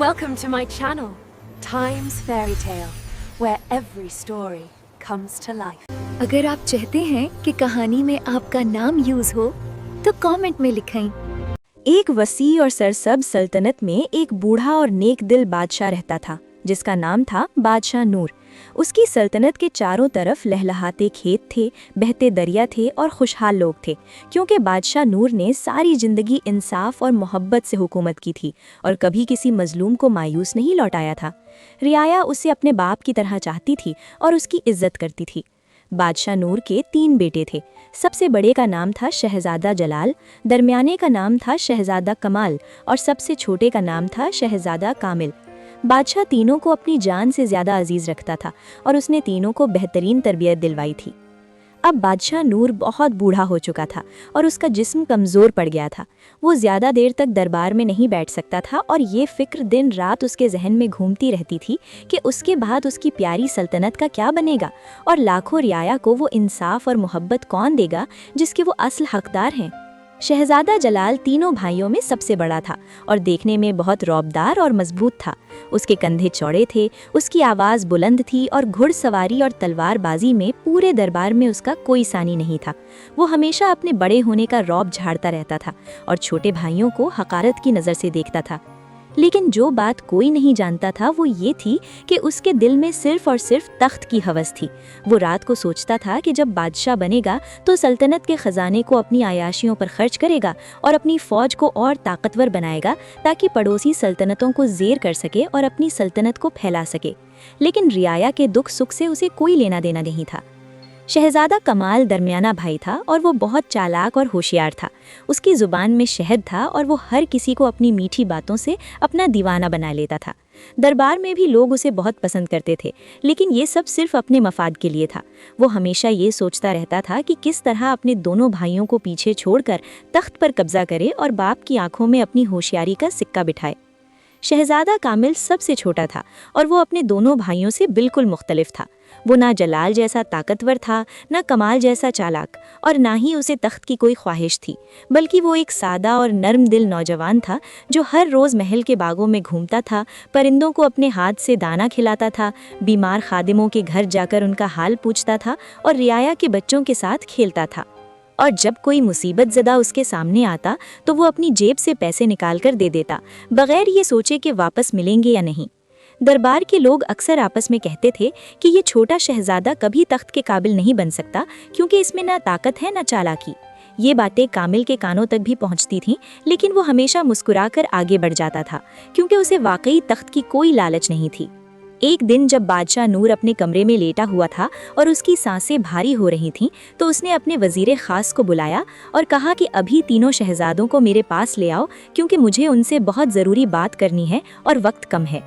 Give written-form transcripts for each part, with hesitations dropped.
Welcome to my channel, Times Fairy Tale, where every story comes to life. अगर आप चाहते हैं कि कहानी में आपका नाम यूज हो तो कमेंट में लिखें। एक वसी और सरसब्ज सल्तनत में एक बूढ़ा और नेक दिल बादशाह रहता था जिसका नाम था बादशाह नूर। उसकी सल्तनत के चारों तरफ लहलहाते खेत थे, बहते दरिया थे और खुशहाल लोग थे, क्योंकि बादशाह नूर ने सारी जिंदगी इंसाफ और मोहब्बत से हुकूमत की थी और कभी किसी मजलूम को मायूस नहीं लौटाया था। रियाया उसे अपने बाप की तरह चाहती थी और उसकी इज्जत करती थी। बादशाह नूर के 3 बेटे थे। सबसे बड़े का नाम था शहजादा जलाल, दरमियाने का नाम था शहजादा कमाल और सबसे छोटे का नाम था शहजादा कामिल। बादशाह तीनों को अपनी जान से ज़्यादा अजीज रखता था और उसने तीनों को बेहतरीन तरबियत दिलवाई थी। अब बादशाह नूर बहुत बूढ़ा हो चुका था और उसका जिस्म कमज़ोर पड़ गया था। वो ज़्यादा देर तक दरबार में नहीं बैठ सकता था और ये फ़िक्र दिन रात उसके जहन में घूमती रहती थी कि उसके बाद उसकी प्यारी सल्तनत का क्या बनेगा और लाखों रियाया को वो इंसाफ और मोहब्बत कौन देगा जिसके वो असल हकदार हैं। शहजादा जलाल तीनों भाइयों में सबसे बड़ा था और देखने में बहुत रौबदार और मजबूत था। उसके कंधे चौड़े थे, उसकी आवाज़ बुलंद थी और घुड़सवारी और तलवारबाजी में पूरे दरबार में उसका कोई सानी नहीं था। वो हमेशा अपने बड़े होने का रौब झाड़ता रहता था और छोटे भाइयों को हकारत की नज़र से देखता था। लेकिन जो बात कोई नहीं जानता था वो ये थी कि उसके दिल में सिर्फ और सिर्फ तख्त की हवस थी। वो रात को सोचता था कि जब बादशाह बनेगा तो सल्तनत के ख़जाने को अपनी आयाशियों पर खर्च करेगा और अपनी फ़ौज को और ताकतवर बनाएगा ताकि पड़ोसी सल्तनतों को ज़ेर कर सके और अपनी सल्तनत को फैला सके। लेकिन रियाया के दुख सुख से उसे कोई लेना देना नहीं था। शहजादा कमाल दरमियाना भाई था और वो बहुत चालाक और होशियार था। उसकी ज़ुबान में शहद था और वो हर किसी को अपनी मीठी बातों से अपना दीवाना बना लेता था। दरबार में भी लोग उसे बहुत पसंद करते थे, लेकिन ये सब सिर्फ अपने मफाद के लिए था। वो हमेशा ये सोचता रहता था कि किस तरह अपने दोनों भाइयों को पीछे छोड़कर तख्त पर कब्जा करे और बाप की आंखों में अपनी होशियारी का सिक्का बिठाए। शहजादा कामिल सबसे छोटा था और वो अपने दोनों भाइयों से बिल्कुल मुख्तलिफ था। वो ना जलाल जैसा ताकतवर था, ना कमाल जैसा चालाक और ना ही उसे तख्त की कोई ख्वाहिश थी, बल्कि वो एक सादा और नर्म दिल नौजवान था जो हर रोज़ महल के बागों में घूमता था, परिंदों को अपने हाथ से दाना खिलाता था, बीमार खादिमों के घर जाकर उनका हाल पूछता था और रियाया के बच्चों के साथ खेलता था। और जब कोई मुसीबत ज़दा उसके सामने आता तो वो अपनी जेब से पैसे निकाल कर दे देता, बगैर ये सोचे कि वापस मिलेंगे या नहीं। दरबार के लोग अक्सर आपस में कहते थे कि ये छोटा शहजादा कभी तख्त के काबिल नहीं बन सकता, क्योंकि इसमें ना ताकत है ना चालाकी। ये बातें कामिल के कानों तक भी पहुंचती थीं, लेकिन वो हमेशा मुस्कुराकर आगे बढ़ जाता था, क्योंकि उसे वाकई तख्त की कोई लालच नहीं थी। एक दिन जब बादशाह नूर अपने कमरे में लेटा हुआ था और उसकी सांसें भारी हो रही थीं, तो उसने अपने वजीर खास को बुलाया और कहा कि अभी तीनों शहजादों को मेरे पास ले आओ, क्योंकि मुझे उनसे बहुत ज़रूरी बात करनी है और वक्त कम है।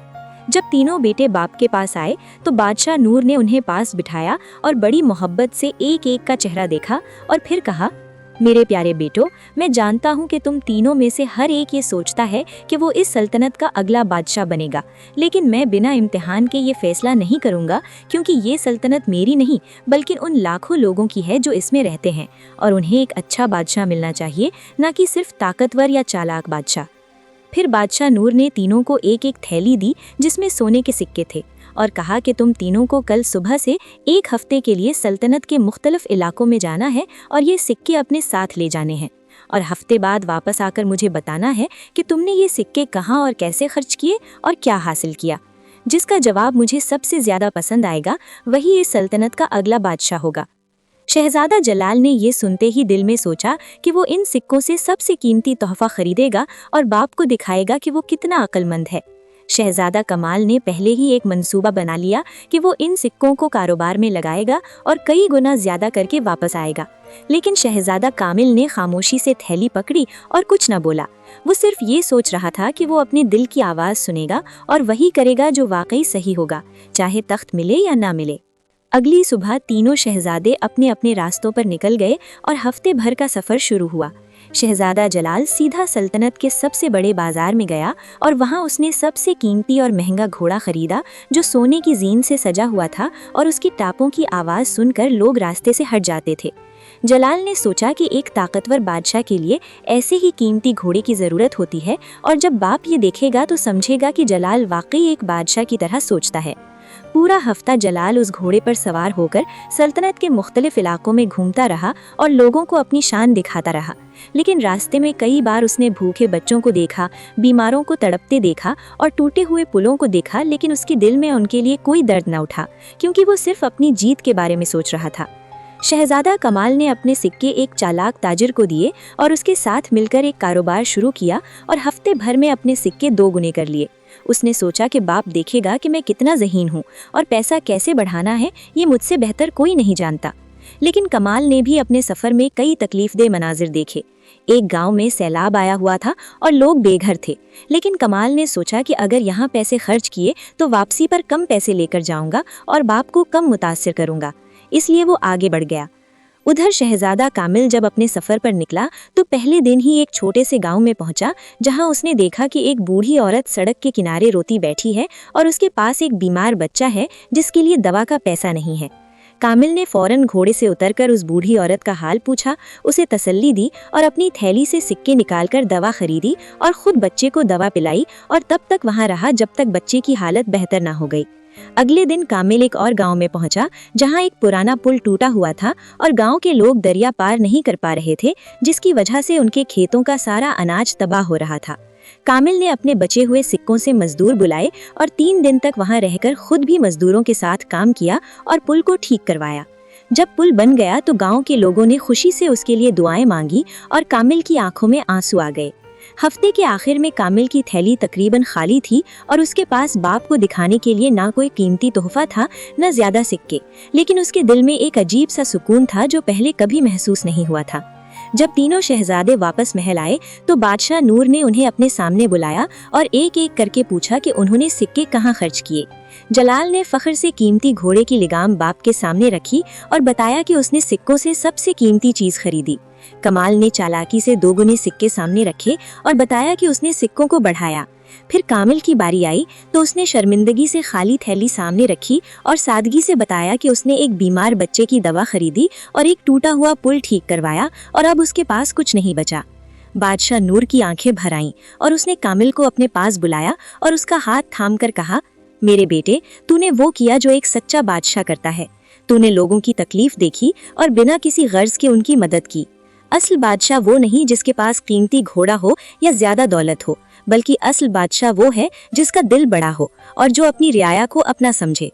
जब तीनों बेटे बाप के पास आए तो बादशाह नूर ने उन्हें पास बिठाया और बड़ी मोहब्बत से एक एक का चेहरा देखा और फिर कहा, मेरे प्यारे बेटो, मैं जानता हूँ कि तुम तीनों में से हर एक ये सोचता है कि वो इस सल्तनत का अगला बादशाह बनेगा, लेकिन मैं बिना इम्तिहान के ये फैसला नहीं करूँगा, क्योंकि ये सल्तनत मेरी नहीं बल्कि उन लाखों लोगों की है जो इसमें रहते हैं और उन्हें एक अच्छा बादशाह मिलना चाहिए, ना कि सिर्फ ताकतवर या चालाक बादशाह। फिर बादशाह नूर ने तीनों को एक एक थैली दी जिसमें सोने के सिक्के थे और कहा कि तुम तीनों को कल सुबह से 1 हफ्ते के लिए सल्तनत के मुख्तलिफ इलाकों में जाना है और ये सिक्के अपने साथ ले जाने हैं और हफ्ते बाद वापस आकर मुझे बताना है कि तुमने ये सिक्के कहाँ और कैसे खर्च किए और क्या हासिल किया। जिसका जवाब मुझे सबसे ज़्यादा पसंद आएगा वही इस सल्तनत का अगला बादशाह होगा। शहजादा जलाल ने ये सुनते ही दिल में सोचा कि वो इन सिक्कों से सबसे कीमती तोहफा खरीदेगा और बाप को दिखाएगा कि वो कितना अक्लमंद है। शहजादा कमाल ने पहले ही एक मंसूबा बना लिया कि वो इन सिक्कों को कारोबार में लगाएगा और कई गुना ज़्यादा करके वापस आएगा। लेकिन शहजादा कामिल ने खामोशी से थैली पकड़ी और कुछ न बोला। वो सिर्फ ये सोच रहा था कि वो अपने दिल की आवाज़ सुनेगा और वही करेगा जो वाकई सही होगा, चाहे तख्त मिले या ना मिले। अगली सुबह तीनों शहजादे अपने अपने रास्तों पर निकल गए और हफ्ते भर का सफ़र शुरू हुआ। शहजादा जलाल सीधा सल्तनत के सबसे बड़े बाजार में गया और वहां उसने सबसे कीमती और महंगा घोड़ा खरीदा जो सोने की जीन से सजा हुआ था और उसकी टापों की आवाज़ सुनकर लोग रास्ते से हट जाते थे। जलाल ने सोचा कि एक ताकतवर बादशाह के लिए ऐसे ही कीमती घोड़े की ज़रूरत होती है और जब बाप ये देखेगा तो समझेगा कि जलाल वाकई एक बादशाह की तरह सोचता है। पूरा हफ्ता जलाल उस घोड़े पर सवार होकर सल्तनत के मुख्तलिफ इलाकों में घूमता रहा और लोगों को अपनी शान दिखाता रहा। लेकिन रास्ते में कई बार उसने भूखे बच्चों को देखा, बीमारों को तड़पते देखा और टूटे हुए पुलों को देखा, लेकिन उसके दिल में उनके लिए कोई दर्द न उठा क्योंकि वो सिर्फ अपनी जीत के बारे में सोच रहा था। शहजादा कमाल ने अपने सिक्के एक चालाक ताजिर को दिए और उसके साथ मिलकर एक कारोबार शुरू किया और हफ्ते भर में अपने सिक्के 2 गुने कर लिए। उसने सोचा कि बाप देखेगा कि मैं कितना ज़हीन हूँ और पैसा कैसे बढ़ाना है ये मुझसे बेहतर कोई नहीं जानता। लेकिन कमाल ने भी अपने सफ़र में कई तकलीफदेह मनाजिर देखे। एक गांव में सैलाब आया हुआ था और लोग बेघर थे, लेकिन कमाल ने सोचा कि अगर यहाँ पैसे खर्च किए तो वापसी पर कम पैसे लेकर जाऊंगा और बाप को कम मुतासिर करूंगा, इसलिए वो आगे बढ़ गया। उधर शहजादा कामिल जब अपने सफ़र पर निकला तो पहले दिन ही एक छोटे से गांव में पहुंचा, जहां उसने देखा कि एक बूढ़ी औरत सड़क के किनारे रोती बैठी है और उसके पास एक बीमार बच्चा है जिसके लिए दवा का पैसा नहीं है। कामिल ने फौरन घोड़े से उतरकर उस बूढ़ी औरत का हाल पूछा, उसे तसल्ली दी और अपनी थैली से सिक्के निकालकर दवा खरीदी और खुद बच्चे को दवा पिलाई और तब तक वहां रहा जब तक बच्चे की हालत बेहतर ना हो गई। अगले दिन कामिल एक और गांव में पहुंचा, जहां एक पुराना पुल टूटा हुआ था और गांव के लोग दरिया पार नहीं कर पा रहे थे, जिसकी वजह से उनके खेतों का सारा अनाज तबाह हो रहा था। कामिल ने अपने बचे हुए सिक्कों से मजदूर बुलाए और 3 दिन तक वहां रहकर खुद भी मजदूरों के साथ काम किया और पुल को ठीक करवाया। जब पुल बन गया तो गांव के लोगों ने खुशी से उसके लिए दुआएं मांगी और कामिल की आंखों में आंसू आ गए। हफ्ते के आखिर में कामिल की थैली तकरीबन खाली थी और उसके पास बाप को दिखाने के लिए ना कोई कीमती तोहफा था न ज्यादा सिक्के, लेकिन उसके दिल में एक अजीब सा सुकून था जो पहले कभी महसूस नहीं हुआ था। जब तीनों शहजादे वापस महल आए तो बादशाह नूर ने उन्हें अपने सामने बुलाया और एक एक करके पूछा कि उन्होंने सिक्के कहाँ खर्च किए। जलाल ने फख्र से कीमती घोड़े की लिगाम बाप के सामने रखी और बताया कि उसने सिक्कों से सबसे कीमती चीज खरीदी। कमाल ने चालाकी से 2 गुने सिक्के सामने रखे और बताया कि उसने सिक्कों को बढ़ाया। फिर कामिल की बारी आई तो उसने शर्मिंदगी से खाली थैली सामने रखी और सादगी से बताया कि उसने एक बीमार बच्चे की दवा खरीदी और एक टूटा हुआ पुल ठीक करवाया और अब उसके पास कुछ नहीं बचा। बादशाह नूर की आंखें भर आईं और उसने कामिल को अपने पास बुलाया और उसका हाथ थाम कर कहा, मेरे बेटे, तूने वो किया जो एक सच्चा बादशाह करता है। तूने लोगों की तकलीफ देखी और बिना किसी गर्ज के उनकी मदद की। असल बादशाह वो नहीं जिसके पास कीमती घोड़ा हो या ज्यादा दौलत हो, बल्कि असल बादशाह वो है जिसका दिल बड़ा हो और जो अपनी रियाया को अपना समझे।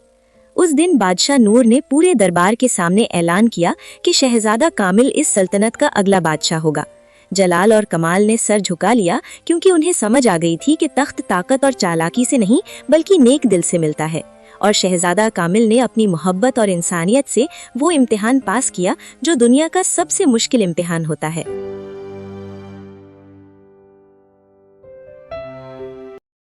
उस दिन बादशाह नूर ने पूरे दरबार के सामने ऐलान किया कि शहजादा कामिल इस सल्तनत का अगला बादशाह होगा। जलाल और कमाल ने सर झुका लिया क्योंकि उन्हें समझ आ गई थी कि तख्त ताकत और चालाकी से नहीं बल्कि नेक दिल से मिलता है। और शहजादा कामिल ने अपनी मोहब्बत और इंसानियत से वो इम्तिहान पास किया जो दुनिया का सबसे मुश्किल इम्तिहान होता है।